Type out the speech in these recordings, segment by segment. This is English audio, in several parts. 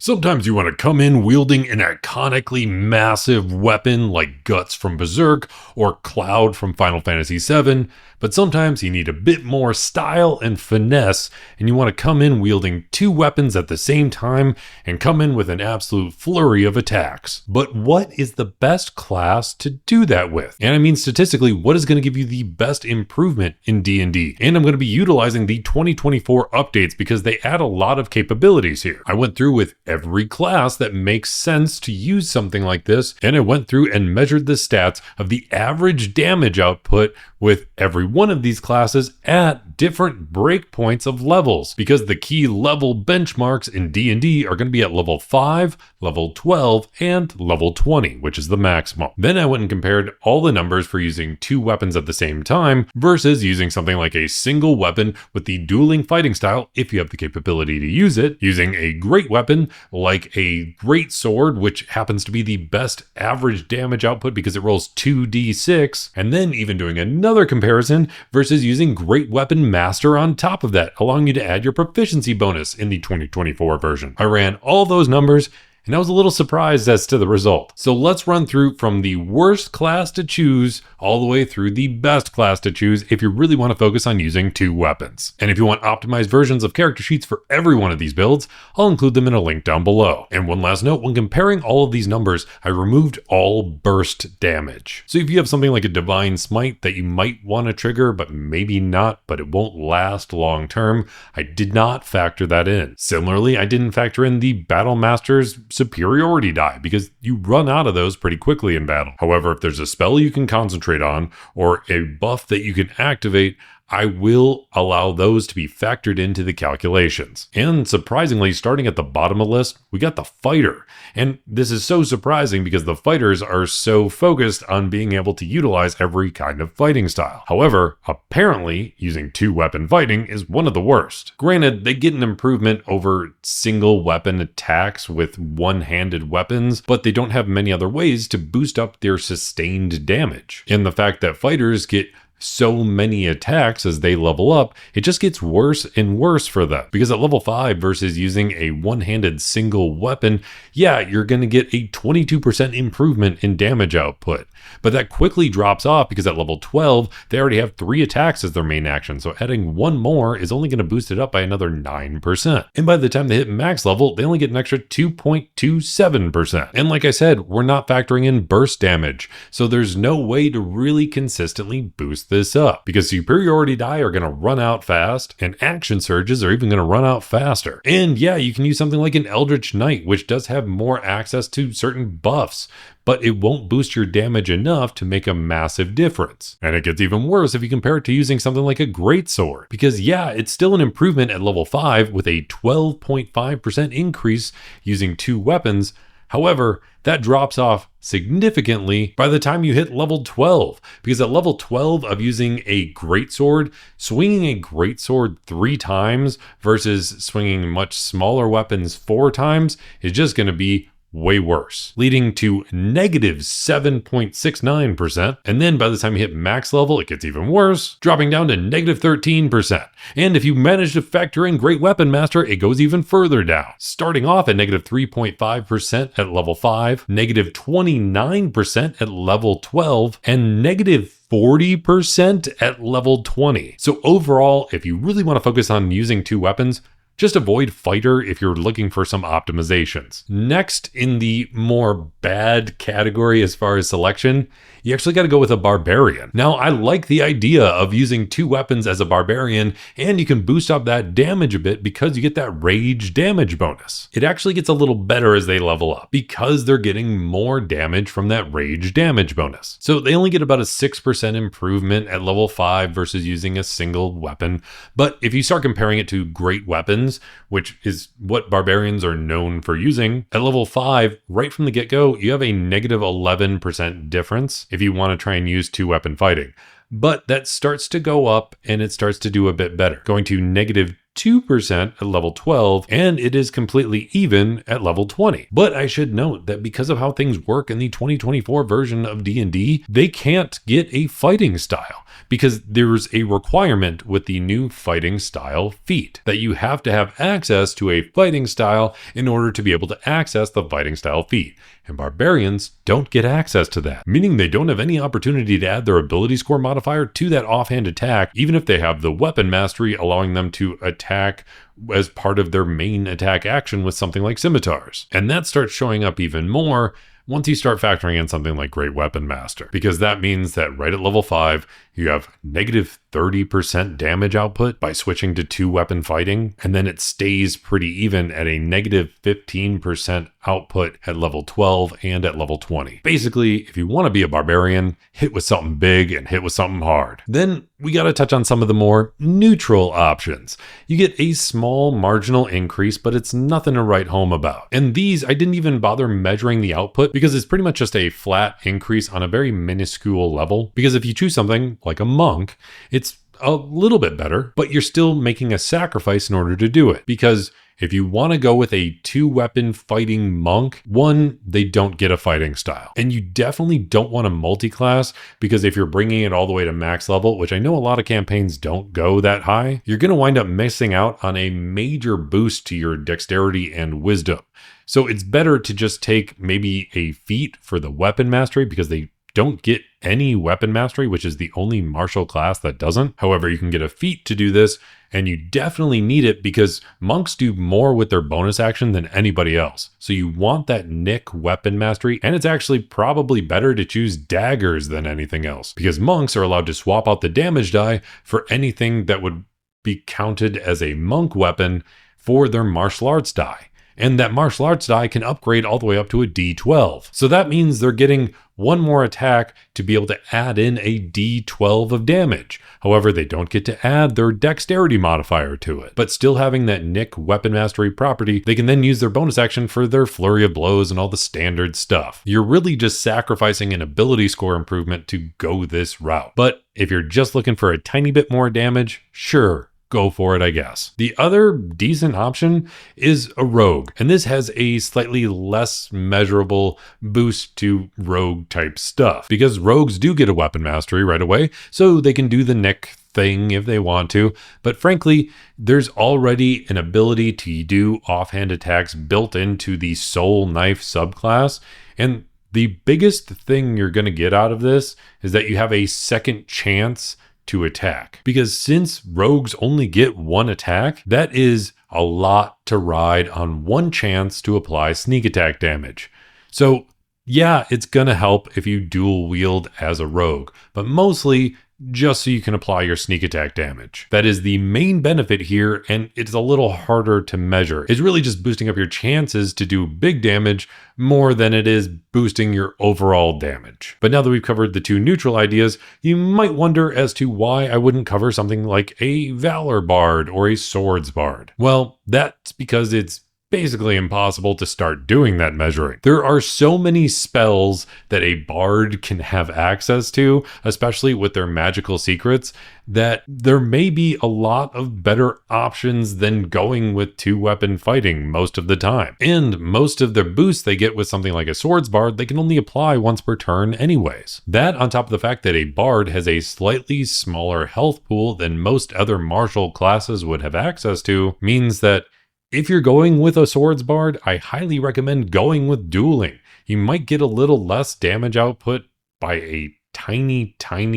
Sometimes you want to come in wielding an iconically massive weapon like Guts from Berserk or Cloud from Final Fantasy VII, but sometimes you need a bit more style and finesse, and you want to come in wielding two weapons at the same time and come in with an absolute flurry of attacks. But what is the best class to do that with? And I mean statistically, what is going to give you the best improvement in D&D? And I'm going to be utilizing the 2024 updates because they add a lot of capabilities here. I went through with every class that makes sense to use something like this, and I went through and measured the stats of the average damage output with every one of these classes at different breakpoints of levels, because the key level benchmarks in D&D are going to be at level 5, level 12, and level 20, which is the maximum. Then I went and compared all the numbers for using two weapons at the same time versus using something like a single weapon with the dueling fighting style, if you have the capability to use it, using a great weapon like a great sword, which happens to be the best average damage output because it rolls 2d6, and then even doing another comparison versus using Great Weapon Master on top of that, allowing you to add your proficiency bonus in the 2024 version. I ran all those numbers, and I was a little surprised as to the result. So let's run through from the worst class to choose all the way through the best class to choose if you really want to focus on using two weapons. And if you want optimized versions of character sheets for every one of these builds, I'll include them in a link down below. And one last note, when comparing all of these numbers, I removed all burst damage. So if you have something like a Divine Smite that you might want to trigger, but maybe not, but it won't last long term, I did not factor that in. Similarly, I didn't factor in the Battle Master's superiority die because you run out of those pretty quickly in battle. However, if there's a spell you can concentrate on or a buff that you can activate, I will allow those to be factored into the calculations. And surprisingly, starting at the bottom of the list, we got the fighter. And this is so surprising because the fighters are so focused on being able to utilize every kind of fighting style. However, apparently, using two weapon fighting is one of the worst. Granted, they get an improvement over single weapon attacks with one-handed weapons, but they don't have many other ways to boost up their sustained damage. And the fact that fighters get so many attacks as they level up, it just gets worse and worse for them. Because at level 5 versus using a one-handed single weapon, yeah, you're going to get a 22% improvement in damage output. But that quickly drops off because at level 12, they already have 3 attacks as their main action, so adding one more is only going to boost it up by another 9%. And by the time they hit max level, they only get an extra 2.27%. And like I said, we're not factoring in burst damage, so there's no way to really consistently boost this up because superiority die are going to run out fast and action surges are even going to run out faster. And yeah, you can use something like an Eldritch Knight, which does have more access to certain buffs, but it won't boost your damage enough to make a massive difference. And it gets even worse if you compare it to using something like a greatsword, because yeah, it's still an improvement at level 5 with a 12.5% increase using two weapons. However, that drops off significantly by the time you hit level 12, because at level 12 of using a greatsword, swinging a greatsword 3 times versus swinging much smaller weapons 4 times is just going to be way worse, leading to negative 7.69%. And then by the time you hit max level, it gets even worse, dropping down to negative 13%. And if you manage to factor in Great Weapon Master, it goes even further down, starting off at negative 3.5% at level 5, negative 29% at level 12, and negative 40% at level 20. So overall, if you really want to focus on using two weapons, just avoid fighter if you're looking for some optimizations. Next, in the more bad category as far as selection, you actually got to go with a barbarian. Now, I like the idea of using two weapons as a barbarian, and you can boost up that damage a bit because you get that rage damage bonus. It actually gets a little better as they level up because they're getting more damage from that rage damage bonus. So they only get about a 6% improvement at level 5 versus using a single weapon. But if you start comparing it to great weapons, which is what barbarians are known for using, at level 5, right from the get-go, you have a negative 11% difference if you want to try and use two weapon fighting. But that starts to go up and it starts to do a bit better, going to negative 2% at level 12, and it is completely even at level 20. But I should note that because of how things work in the 2024 version of D&D, they can't get a fighting style, because there's a requirement with the new fighting style feat that you have to have access to a fighting style in order to be able to access the fighting style feat. And barbarians don't get access to that, meaning they don't have any opportunity to add their ability score modifier to that offhand attack, even if they have the weapon mastery allowing them to attack as part of their main attack action with something like scimitars. And that starts showing up even more once you start factoring in something like Great Weapon Master, because that means that right at level 5, you have negative 30% damage output by switching to 2-weapon fighting, and then it stays pretty even at a negative 15% output at level 12 and at level 20. Basically, if you want to be a barbarian, hit with something big and hit with something hard. Then we got to touch on some of the more neutral options. You get a small marginal increase, but it's nothing to write home about. And these, I didn't even bother measuring the output because it's pretty much just a flat increase on a very minuscule level. Because if you choose something like a monk, it's a little bit better, but you're still making a sacrifice in order to do it. Because if you want to go with a 2-weapon fighting monk, one, they don't get a fighting style. And you definitely don't want a multi-class, because if you're bringing it all the way to max level, which I know a lot of campaigns don't go that high, you're going to wind up missing out on a major boost to your dexterity and wisdom. So it's better to just take maybe a feat for the weapon mastery, because they don't get any weapon mastery, which is the only martial class that doesn't. However, you can get a feat to do this, and you definitely need it because monks do more with their bonus action than anybody else. So you want that Nick weapon mastery, and it's actually probably better to choose daggers than anything else, because monks are allowed to swap out the damage die for anything that would be counted as a monk weapon for their martial arts die. And that martial arts die can upgrade all the way up to a D12. So that means they're getting one more attack to be able to add in a D12 of damage. However, they don't get to add their dexterity modifier to it. But still having that Nick weapon mastery property, they can then use their bonus action for their flurry of blows and all the standard stuff. You're really just sacrificing an ability score improvement to go this route. But if you're just looking for a tiny bit more damage, sure, go for it, I guess. The other decent option is a rogue, and this has a slightly less measurable boost to rogue type stuff, because rogues do get a weapon mastery right away, so they can do the Nick thing if they want to. But frankly, there's already an ability to do offhand attacks built into the soul knife subclass, and the biggest thing you're going to get out of this is that you have a second chance to attack, because since rogues only get one attack, that is a lot to ride on one chance to apply sneak attack damage. So yeah, it's gonna help if you dual wield as a rogue, but mostly just so you can apply your sneak attack damage. That is the main benefit here, and it's a little harder to measure. It's really just boosting up your chances to do big damage more than it is boosting your overall damage. But now that we've covered the two neutral ideas, you might wonder as to why I wouldn't cover something like a Valor Bard or a Swords Bard. Well, that's because it's basically impossible to start doing that measuring. There are so many spells that a bard can have access to, especially with their magical secrets, that there may be a lot of better options than going with 2-weapon fighting most of the time. And most of the boosts they get with something like a Swords Bard, they can only apply once per turn anyways. That, on top of the fact that a bard has a slightly smaller health pool than most other martial classes would have access to, means that if you're going with a Swords Bard, I highly recommend going with dueling. You might get a little less damage output by a tiny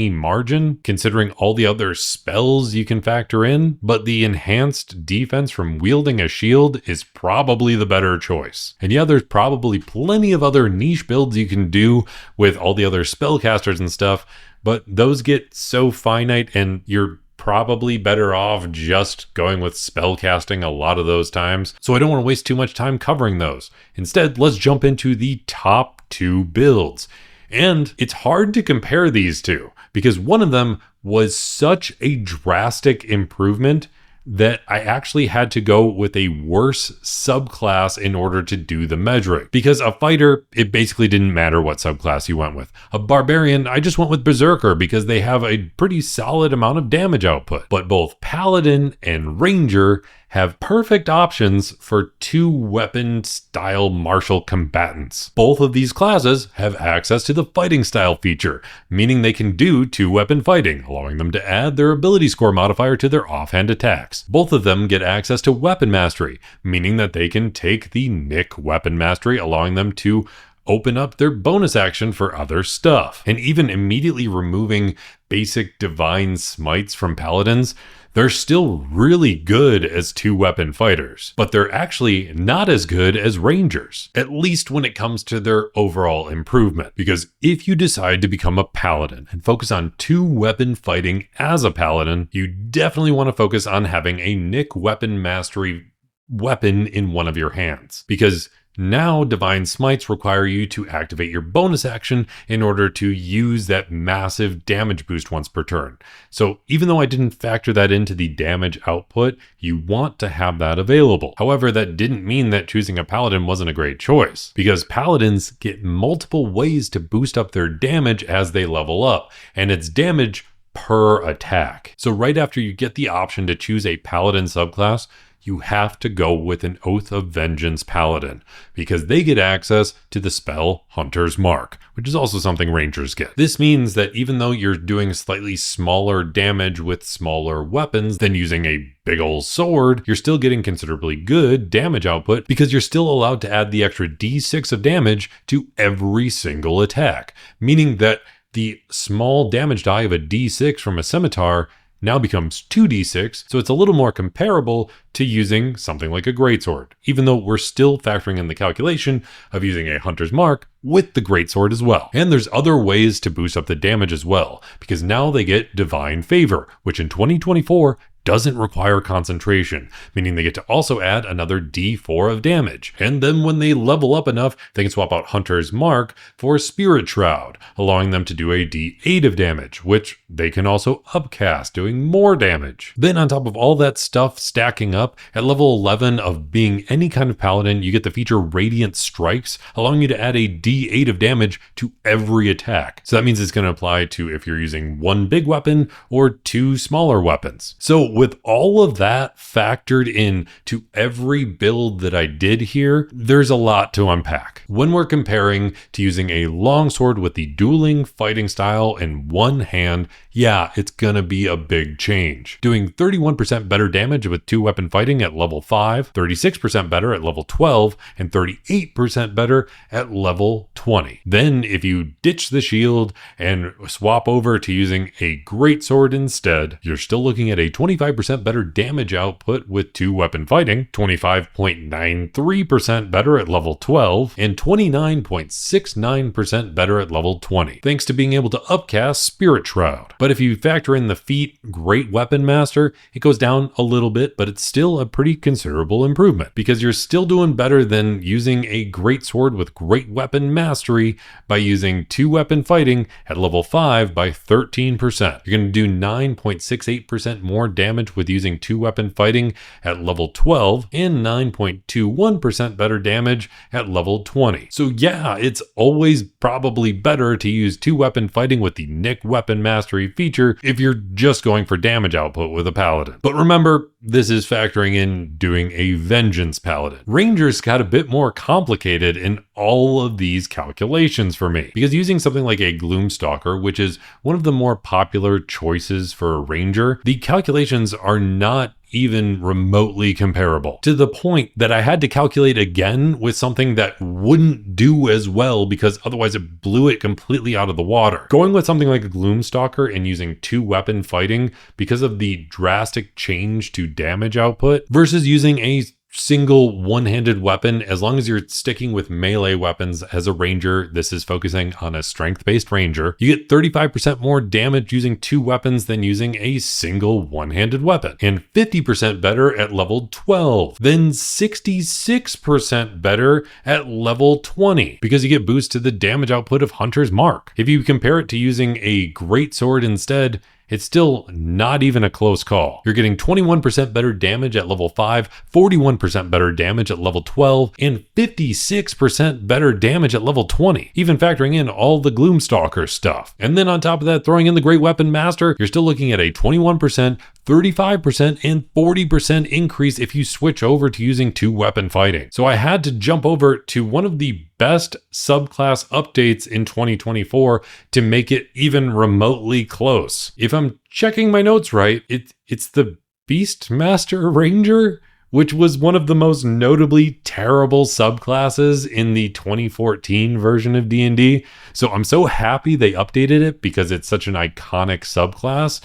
margin, considering all the other spells you can factor in, but the enhanced defense from wielding a shield is probably the better choice. And yeah, there's probably plenty of other niche builds you can do with all the other spellcasters and stuff, but those get so finite, and you're probably better off just going with spellcasting a lot of those times. So I don't want to waste too much time covering those. Instead, let's jump into the top 2 builds. And it's hard to compare these two because one of them was such a drastic improvement that I actually had to go with a worse subclass in order to do the measuring. Because a fighter, it basically didn't matter what subclass you went with. A barbarian, I just went with berserker because they have a pretty solid amount of damage output. But both paladin and ranger have perfect options for 2-weapon style martial combatants. Both of these classes have access to the fighting style feature, meaning they can do 2-weapon fighting, allowing them to add their ability score modifier to their offhand attacks. Both of them get access to weapon mastery, meaning that they can take the Nick weapon mastery, allowing them to open up their bonus action for other stuff. And even immediately removing basic divine smites from paladins, they're still really good as 2-weapon fighters, but they're actually not as good as rangers, at least when it comes to their overall improvement. Because if you decide to become a paladin and focus on 2-weapon fighting as a paladin, you definitely want to focus on having a Nick weapon mastery weapon in one of your hands, because now divine smites require you to activate your bonus action in order to use that massive damage boost once per turn. So even though I didn't factor that into the damage output, you want to have that available. However, that didn't mean that choosing a paladin wasn't a great choice, because paladins get multiple ways to boost up their damage as they level up, and it's damage per attack. So right after you get the option to choose a paladin subclass, you have to go with an Oath of Vengeance Paladin, because they get access to the spell Hunter's Mark, which is also something rangers get. This means that even though you're doing slightly smaller damage with smaller weapons than using a big old sword, you're still getting considerably good damage output, because you're still allowed to add the extra d6 of damage to every single attack, meaning that the small damage die of a d6 from a scimitar now becomes 2d6, so it's a little more comparable to using something like a greatsword, even though we're still factoring in the calculation of using a Hunter's Mark with the greatsword as well. And there's other ways to boost up the damage as well, because now they get Divine Favor, which in 2024 doesn't require concentration, meaning they get to also add another d4 of damage. And then when they level up enough, they can swap out Hunter's Mark for Spirit Shroud, allowing them to do a d8 of damage, which they can also upcast, doing more damage. Then on top of all that stuff stacking up, at level 11 of being any kind of paladin, you get the feature Radiant Strikes, allowing you to add a d8 of damage to every attack. So that means it's going to apply to if you're using one big weapon or 2 smaller weapons. So with all of that factored in to every build that I did here, there's a lot to unpack. When we're comparing to using a longsword with the dueling fighting style in one hand, yeah, it's gonna be a big change. Doing 31% better damage with 2-weapon fighting at level 5, 36% better at level 12, and 38% better at level 20. Then if you ditch the shield and swap over to using a greatsword instead, you're still looking at a 25% better damage output with 2-weapon fighting, 25.93% better at level 12, and 29.69% better at level 20, thanks to being able to upcast Spirit Shroud. But if you factor in the feat Great Weapon Master, it goes down a little bit, but it's still a pretty considerable improvement, because you're still doing better than using a greatsword with Great Weapon Mastery by using 2-weapon fighting at level 5 by 13%. You're going to do 9.68% more damage with using 2-weapon fighting at level 12 and 9.21% better damage at level 20. So yeah, it's always probably better to use 2-weapon fighting with the Nick Weapon Mastery feature if you're just going for damage output with a paladin. But remember, this is factoring in doing a Vengeance Paladin. Rangers got a bit more complicated in all of these calculations for me, because using something like a Gloomstalker, which is one of the more popular choices for a ranger, the calculations are not even remotely comparable, to the point that I had to calculate again with something that wouldn't do as well, because otherwise it blew it completely out of the water. Going with something like a Gloomstalker and using 2-weapon fighting because of the drastic change to damage output versus using a single one-handed weapon, as long as you're sticking with melee weapons as a ranger, this is focusing on a strength-based ranger, you get 35% more damage using 2 weapons than using a single one-handed weapon, and 50% better at level 12, then 66% better at level 20, because you get boost to the damage output of Hunter's Mark. If you compare it to using a greatsword instead, it's still not even a close call. You're getting 21% better damage at level 5, 41% better damage at level 12, and 56% better damage at level 20, even factoring in all the Gloomstalker stuff. And then on top of that, throwing in the Great Weapon Master, you're still looking at a 21%, 35%, and 40% increase if you switch over to using 2-weapon fighting. So I had to jump over to one of the best subclass updates in 2024 to make it even remotely close. If I'm checking my notes right, it's the Beastmaster Ranger, which was one of the most notably terrible subclasses in the 2014 version of D&D. So I'm so happy they updated it because it's such an iconic subclass,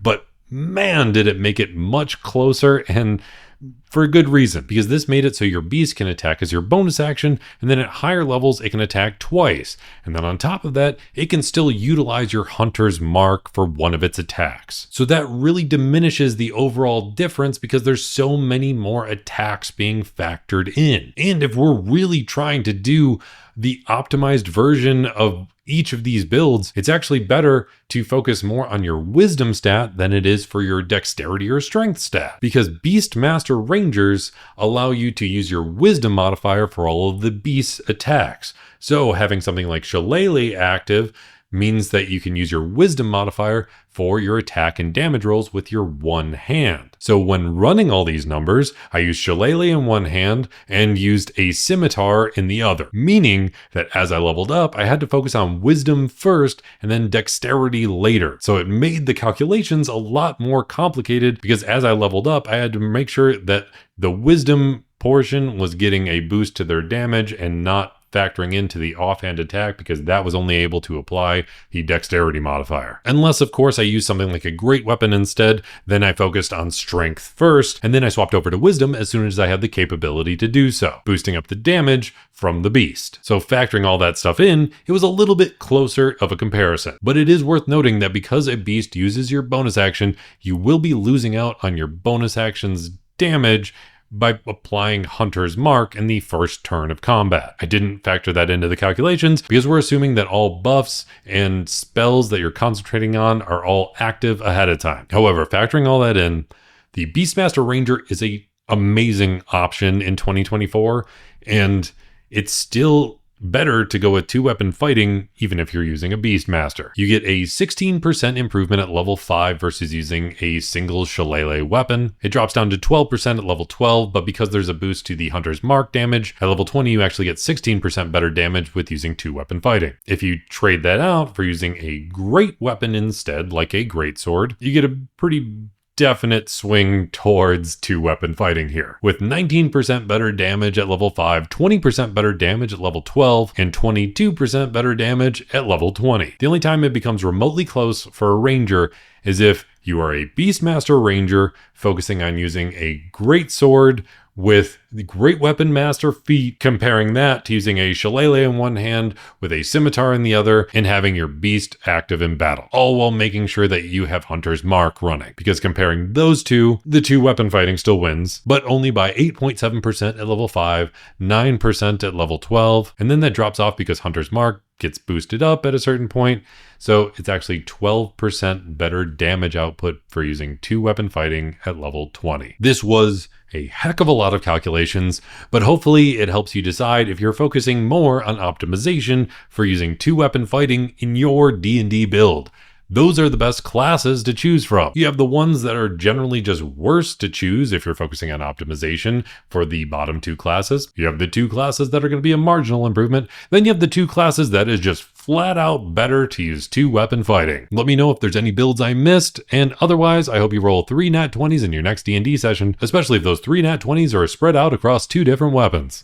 but man, did it make it much closer, and for a good reason, because this made it so your beast can attack as your bonus action, and then at higher levels it can attack twice, and then on top of that it can still utilize your hunter's mark for one of its attacks. So that really diminishes the overall difference because there's so many more attacks being factored in. And if we're really trying to do the optimized version of each of these builds, it's actually better to focus more on your wisdom stat than it is for your dexterity or strength stat, because Beastmaster Rangers allow you to use your wisdom modifier for all of the beast's attacks. So having something like Shillelagh active means that you can use your wisdom modifier for your attack and damage rolls with your one hand. So when running all these numbers, I used Shillelagh in one hand and used a scimitar in the other, meaning that as I leveled up, I had to focus on wisdom first and then dexterity later. So it made the calculations a lot more complicated because as I leveled up, I had to make sure that the wisdom portion was getting a boost to their damage and not factoring into the offhand attack, because that was only able to apply the dexterity modifier. Unless, of course, I used something like a great weapon instead, then I focused on strength first, and then I swapped over to wisdom as soon as I had the capability to do so, boosting up the damage from the beast. So factoring all that stuff in, it was a little bit closer of a comparison. But it is worth noting that because a beast uses your bonus action, you will be losing out on your bonus action's damage by applying Hunter's Mark in the first turn of combat. I didn't factor that into the calculations because we're assuming that all buffs and spells that you're concentrating on are all active ahead of time. However, factoring all that in, the Beastmaster Ranger is an amazing option in 2024, and it's still better to go with 2-weapon fighting even if you're using a Beastmaster. You get a 16% improvement at level 5 versus using a single Shillelagh weapon. It drops down to 12% at level 12, but because there's a boost to the Hunter's Mark damage, at level 20 you actually get 16% better damage with using 2-weapon fighting. If you trade that out for using a great weapon instead, like a greatsword, you get a pretty definite swing towards 2-weapon fighting here, with 19% better damage at level 5, 20% better damage at level 12, and 22% better damage at level 20. The only time it becomes remotely close for a ranger is if you are a Beastmaster Ranger focusing on using a greatsword with the Great Weapon Master feat, comparing that to using a Shillelagh in one hand with a scimitar in the other and having your beast active in battle, all while making sure that you have Hunter's Mark running. Because comparing those two, the 2-weapon fighting still wins, but only by 8.7% at level 5, 9% at level 12, and then that drops off because Hunter's Mark gets boosted up at a certain point. So it's actually 12% better damage output for using 2-weapon fighting at level 20. This was a heck of a lot of calculations, but hopefully it helps you decide if you're focusing more on optimization for using 2-weapon fighting in your D&D build. Those are the best classes to choose from. You have the ones that are generally just worse to choose if you're focusing on optimization for the bottom 2 classes. You have the 2 classes that are going to be a marginal improvement. Then you have the 2 classes that is just flat out better to use 2-weapon fighting. Let me know if there's any builds I missed, and otherwise I hope you roll 3 nat 20s in your next D&D session, especially if those 3 nat 20s are spread out across 2 different weapons.